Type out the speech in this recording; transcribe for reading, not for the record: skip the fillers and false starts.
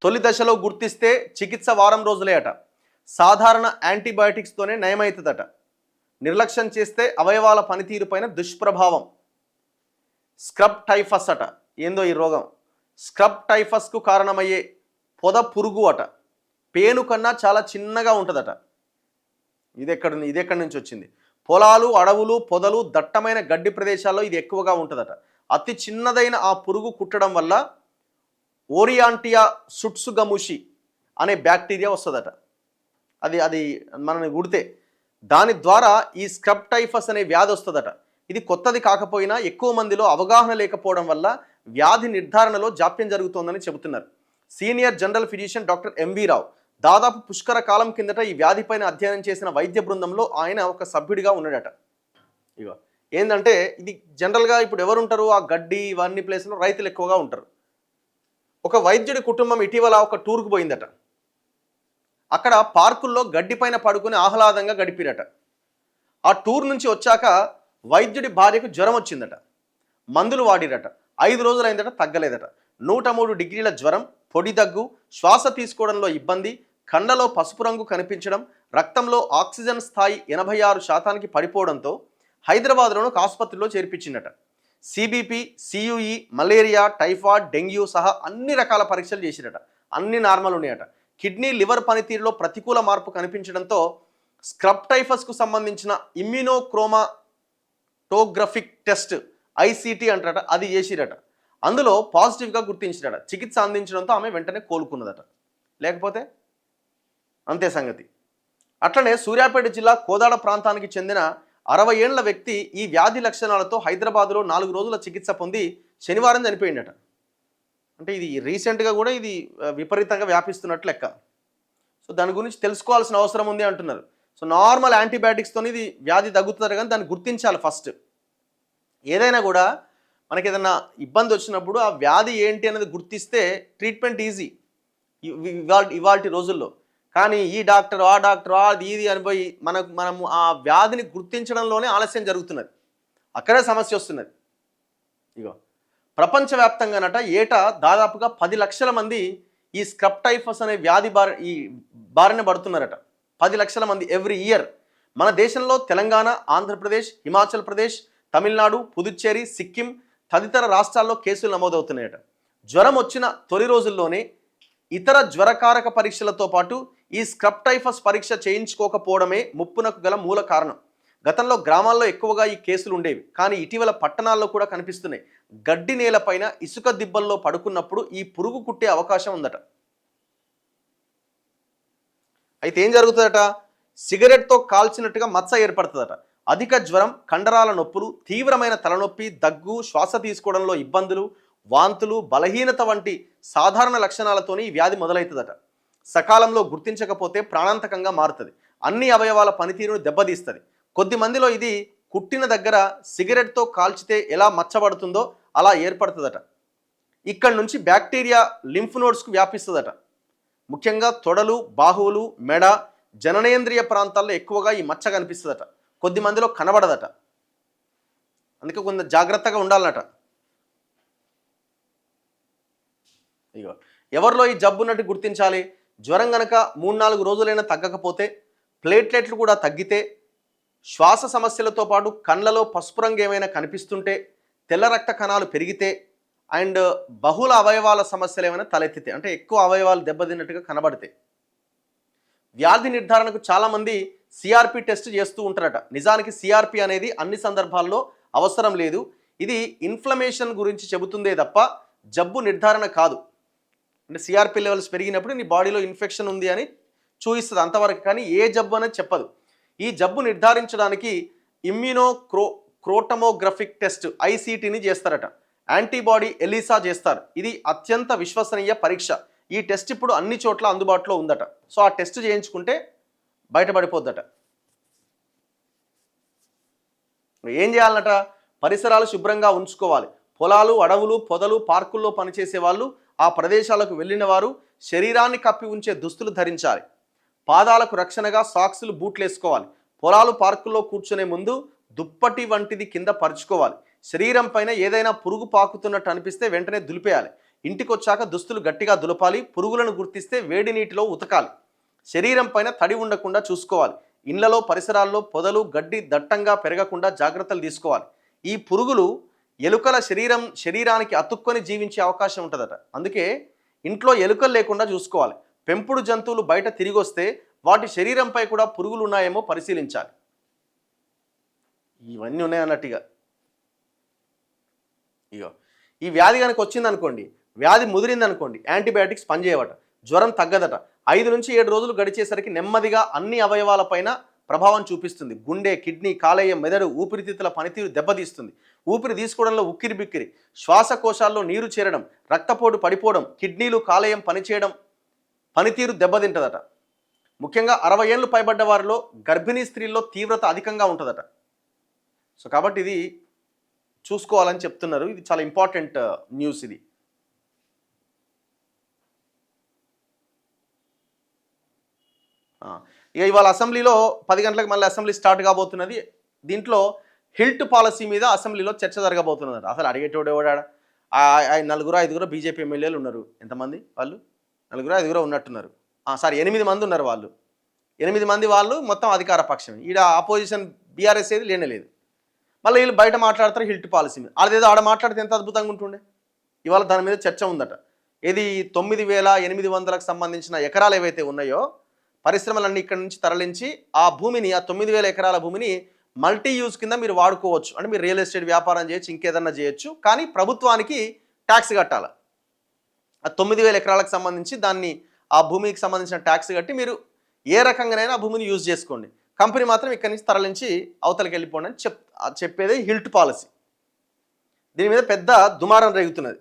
తొలి దశలో గుర్తిస్తే చికిత్స వారం రోజులే అట. సాధారణ యాంటీబయాటిక్స్తోనే నయమవుతుందట. నిర్లక్ష్యం చేస్తే అవయవాల పనితీరుపైన దుష్ప్రభావం. స్క్రబ్ టైఫస్ అట. ఏందో ఈ రోగం. స్క్రబ్ టైఫస్కు కారణమయ్యే పొద పురుగు అట. పేను కన్నా చాలా చిన్నగా ఉంటుందట. ఇది ఎక్కడి నుంచి వచ్చింది? పొలాలు, అడవులు, పొదలు, దట్టమైన గడ్డి ప్రదేశాల్లో ఇది ఎక్కువగా ఉంటుందట. అతి చిన్నదైన ఆ పురుగు కుట్టడం వల్ల ఓరియాంటియా సుట్సుగముషి అనే బ్యాక్టీరియా వస్తుందట. అది మనని కుడితే దాని ద్వారా ఈ స్క్రబ్ టైఫస్ అనే వ్యాధి వస్తుందట. ఇది కొత్తది కాకపోయినా ఎక్కువ మందిలో అవగాహన లేకపోవడం వల్ల వ్యాధి నిర్ధారణలో జాప్యం జరుగుతోందని చెబుతున్నారు. Senior general physician doctor MV Rao దాదాపు పుష్కర కాలం కిందట ఈ వ్యాధిపైన అధ్యయనం చేసిన వైద్య బృందంలో ఆయన ఒక సభ్యుడిగా ఉన్నాడట. ఇగో ఏంటంటే ఇది జనరల్గా ఇప్పుడు ఎవరు ఉంటారు? ఆ గడ్డి ఇవన్నీ ప్లేస్లో రైతులు ఎక్కువగా ఉంటారు. ఒక వైద్యుడి కుటుంబం ఇటీవల ఒక టూర్కు పోయిందట. అక్కడ పార్కుల్లో గడ్డి పైన పడుకుని ఆహ్లాదంగా గడిపిరట. ఆ టూర్ నుంచి వచ్చాక వైద్యుడి భార్యకు జ్వరం వచ్చిందట. మందులు వాడిరట. 5 రోజులైందట, తగ్గలేదట. 103 డిగ్రీల జ్వరం, పొడి దగ్గు, శ్వాస తీసుకోవడంలో ఇబ్బంది, కండలో పసుపు రంగు కనిపించడం, రక్తంలో ఆక్సిజన్ స్థాయి 86% పడిపోవడంతో హైదరాబాద్లోని ఒక ఆసుపత్రిలో చేర్పించిందట. CBP, CUE, malaria, typhoid, dengue సహా అన్ని రకాల పరీక్షలు చేసిరట. అన్ని నార్మల్ ఉన్నాయట. కిడ్నీ, లివర్ పనితీరులో ప్రతికూల మార్పు కనిపించడంతో స్క్రబ్ టైఫస్కు సంబంధించిన ఇమ్యూనోక్రోమాటోగ్రఫిక్ టెస్ట్ ఐసిటి అంటారట, అది చేసిరట. అందులో పాజిటివ్గా గుర్తించిరట. చికిత్స అందించడంతో ఆమె వెంటనే కోలుకున్నదట. లేకపోతే అంతే సంగతి. అట్లనే సూర్యాపేట జిల్లా కోదాడ ప్రాంతానికి చెందిన 60 ఏళ్ల వ్యక్తి ఈ వ్యాధి లక్షణాలతో హైదరాబాద్లో 4 రోజుల చికిత్స పొంది శనివారం చనిపోయిందట. అంటే ఇది రీసెంట్గా కూడా ఇది విపరీతంగా వ్యాపిస్తున్నట్లు లెక్క. సో దాని గురించి తెలుసుకోవాల్సిన అవసరం ఉంది అంటున్నారు. సో నార్మల్ యాంటీబయాటిక్స్తో ఇది వ్యాధి తగ్గుతుంది, కానీ దాన్ని గుర్తించాలి ఫస్ట్. ఏదైనా కూడా మనకి ఏదైనా ఇబ్బంది వచ్చినప్పుడు ఆ వ్యాధి ఏంటి అనేది గుర్తిస్తే ట్రీట్మెంట్ ఈజీ ఇవాల్టి రోజుల్లో. కానీ ఈ డాక్టర్ ఆ డాక్టర్ అది ఇది అనిపోయి మనము ఆ వ్యాధిని గుర్తించడంలోనే ఆలస్యం జరుగుతున్నది. అక్కడే సమస్య వస్తున్నది. ఇగో ప్రపంచవ్యాప్తంగానట ఏటా దాదాపుగా 10 లక్షల మంది ఈ స్క్రబ్ టైఫస్ అనే వ్యాధి బారిన పడుతున్నారట. 10 లక్షల మంది ఎవ్రీ ఇయర్. మన దేశంలో తెలంగాణ, ఆంధ్రప్రదేశ్, హిమాచల్ ప్రదేశ్, తమిళనాడు, పుదుచ్చేరి, సిక్కిం తదితర రాష్ట్రాల్లో కేసులు నమోదవుతున్నాయట. జ్వరం వచ్చిన తొలి రోజుల్లోనే ఇతర జ్వరకారక పరీక్షలతో పాటు ఈ స్క్రబ్ టైఫస్ పరీక్ష చేయించుకోకపోవడమే ముప్పునకు గల మూల కారణం. గతంలో గ్రామాల్లో ఎక్కువగా ఈ కేసులు ఉండేవి, కానీ ఇటీవల పట్టణాల్లో కూడా కనిపిస్తున్నాయి. గడ్డి నేలపైన ఇసుక దిబ్బల్లో పడుకున్నప్పుడు ఈ పురుగు కుట్టే అవకాశం ఉందట. అయితే ఏం జరుగుతుందట? సిగరెట్తో కాల్చినట్టుగా మచ్చ ఏర్పడుతుందట. అధిక జ్వరం, కండరాల నొప్పులు, తీవ్రమైన తలనొప్పి, దగ్గు, శ్వాస తీసుకోవడంలో ఇబ్బందులు, వాంతులు, బలహీనత వంటి సాధారణ లక్షణాలతోనే ఈ వ్యాధి మొదలవుతుందట. సకాలంలో గుర్తించకపోతే ప్రాణాంతకంగా మారుతుంది. అన్ని అవయవాల పనితీరును దెబ్బతీస్తుంది. కొద్ది మందిలో ఇది కుట్టిన దగ్గర సిగరెట్తో కాల్చితే ఎలా మచ్చబడుతుందో అలా ఏర్పడుతుందట. ఇక్కడి నుంచి బ్యాక్టీరియా లింఫ్ నోడ్స్కు వ్యాపిస్తుందట. ముఖ్యంగా తొడలు, బాహువులు, మెడ, జననేంద్రియ ప్రాంతాల్లో ఎక్కువగా ఈ మచ్చ కనిపిస్తుందట. కొద్ది మందిలో కనబడదట. అందుకే కొంత జాగ్రత్తగా ఉండాలన్నట. ఇగో ఎవరిలో ఈ జబ్బున్నట్టు గుర్తించాలి? జ్వరం గనక 3-4 రోజులైనా తగ్గకపోతే, ప్లేట్లెట్లు కూడా తగ్గితే, శ్వాస సమస్యలతో పాటు కళ్ళలో పసుపు రంగు ఏమైనా కనిపిస్తుంటే, తెల్ల రక్త కణాలు పెరిగితే, అండ్ బహుళ అవయవాల సమస్యలు ఏమైనా తలెత్తితే, అంటే ఎక్కువ అవయవాలు దెబ్బతిన్నట్టుగా కనబడితే. వ్యాధి నిర్ధారణకు చాలామంది సిఆర్పి టెస్ట్ చేస్తూ ఉంటారట. నిజానికి సిఆర్పి అనేది అన్ని సందర్భాల్లో అవసరం లేదు. ఇది ఇన్ఫ్లమేషన్ గురించి చెబుతుందే తప్ప జబ్బు నిర్ధారణ కాదు. అంటే సిఆర్పి లెవెల్స్ పెరిగినప్పుడు నీ బాడీలో ఇన్ఫెక్షన్ ఉంది అని చూపిస్తుంది అంతవరకు, కానీ ఏ జబ్బు అనేది చెప్పదు. ఈ జబ్బు నిర్ధారించడానికి ఇమ్యూనోక్రోటమోగ్రఫిక్ టెస్ట్ ఐసిటిని చేస్తారట. యాంటీబాడీ ఎలిసా చేస్తారు. ఇది అత్యంత విశ్వసనీయ పరీక్ష. ఈ టెస్ట్ ఇప్పుడు అన్ని చోట్ల అందుబాటులో ఉందట. సో ఆ టెస్ట్ చేయించుకుంటే బయటపడిపోద్దట. ఏం చేయాలన్నట? పరిసరాలు శుభ్రంగా ఉంచుకోవాలి. పొలాలు, అడవులు, పొదలు, పార్కుల్లో పనిచేసే వాళ్ళు, ఆ ప్రదేశాలకు వెళ్ళిన వారు శరీరాన్ని కప్పి ఉంచే దుస్తులు ధరించాలి. పాదాలకు రక్షణగా సాక్సులు, బూట్లు వేసుకోవాలి. పొలాలు, పార్కుల్లో కూర్చునే ముందు దుప్పటి వంటిది కింద పరుచుకోవాలి. శరీరం పైన ఏదైనా పురుగు పాకుతున్నట్టు అనిపిస్తే వెంటనే దులిపేయాలి. ఇంటికొచ్చాక దుస్తులు గట్టిగా దులపాలి, పురుగులను గుర్తిస్తే వేడి నీటిలో ఉతకాలి, శరీరం పైన తడి ఉండకుండా చూసుకోవాలి, ఇళ్లలో పరిసరాల్లో పొదలు గడ్డి దట్టంగా పెరగకుండా జాగ్రత్తలు తీసుకోవాలి. ఈ పురుగులు ఎలుకల శరీరానికి అతుక్కొని జీవించే అవకాశం ఉంటుందట. అందుకే ఇంట్లో ఎలుకలు లేకుండా చూసుకోవాలి. పెంపుడు జంతువులు బయట తిరిగి వస్తే వాటి శరీరంపై కూడా పురుగులు ఉన్నాయేమో పరిశీలించాలి. ఇవన్నీ ఉన్నాయన్నట్టుగా. ఇగో ఈ వ్యాధి కనుక వచ్చిందనుకోండి, వ్యాధి ముదిరిందనుకోండి, యాంటీబయాటిక్స్ పనిచేయవట, జ్వరం తగ్గదట. 5 నుంచి 7 రోజులు గడిచేసరికి నెమ్మదిగా అన్ని అవయవాలపైన ప్రభావం చూపిస్తుంది. గుండె, కిడ్నీ, కాలేయం, మెదడు, ఊపిరితిత్తుల పనితీరు దెబ్బతీస్తుంది. ఊపిరి తీసుకోవడంలో ఉక్కిరి బిక్కిరి, శ్వాసకోశాల్లో నీరు చేరడం, రక్తపోటు పడిపోవడం, కిడ్నీలు కాలేయం పనిచేయడం, పనితీరు దెబ్బతింటదట. ముఖ్యంగా 60 ఏళ్ళు పైబడ్డ వారిలో, గర్భిణీ స్త్రీల్లో తీవ్రత అధికంగా ఉంటుందట. సో కాబట్టి ఇది చూసుకోవాలని చెప్తున్నారు. ఇది చాలా ఇంపార్టెంట్ న్యూస్ ఇది. ఇక ఇవాళ అసెంబ్లీలో 10 గంటలకు మళ్ళీ అసెంబ్లీ స్టార్ట్ కాబోతున్నది. దీంట్లో హిల్ట్ పాలసీ మీద అసెంబ్లీలో చర్చ జరగబోతున్నది. అసలు అడిగేటోడు ఎవడాడ? 4-5 బీజేపీ ఎమ్మెల్యేలు ఉన్నారు. ఎంతమంది వాళ్ళు? 4-5 ఉన్నట్టున్నారు. సారీ 8 మంది ఉన్నారు. వాళ్ళు 8 మంది వాళ్ళు మొత్తం అధికార పక్షం. ఈడ ఆపోజిషన్ బీఆర్ఎస్ ఏది లేనేలేదు. మళ్ళీ వీళ్ళు బయట మాట్లాడతారు హిల్ట్ పాలసీ మీద. అదేదో ఆడ మాట్లాడితే ఎంత అద్భుతంగా ఉంటుండే. ఇవాళ దాని మీద చర్చ ఉందట. ఇది 9,800కు సంబంధించిన ఎకరాలు ఏవైతే ఉన్నాయో, పరిశ్రమలన్నీ ఇక్కడ నుంచి తరలించి ఆ భూమిని, ఆ 9,000 ఎకరాల భూమిని మల్టీ యూజ్ కింద మీరు వాడుకోవచ్చు. అంటే మీరు రియల్ ఎస్టేట్ వ్యాపారం చేయొచ్చు, ఇంకేదన్నా చేయొచ్చు, కానీ ప్రభుత్వానికి ట్యాక్స్ కట్టాలి. ఆ 9,000 ఎకరాలకు సంబంధించి దాన్ని, ఆ భూమికి సంబంధించిన ట్యాక్స్ కట్టి మీరు ఏ రకంగానైనా ఆ భూమిని యూజ్ చేసుకోండి. కంపెనీ మాత్రం ఇక్కడి నుంచి తరలించి అవతలకి వెళ్ళిపోండి అని చెప్పేదే హిల్ట్ పాలసీ. దీని మీద పెద్ద దుమారం రేగుతున్నది.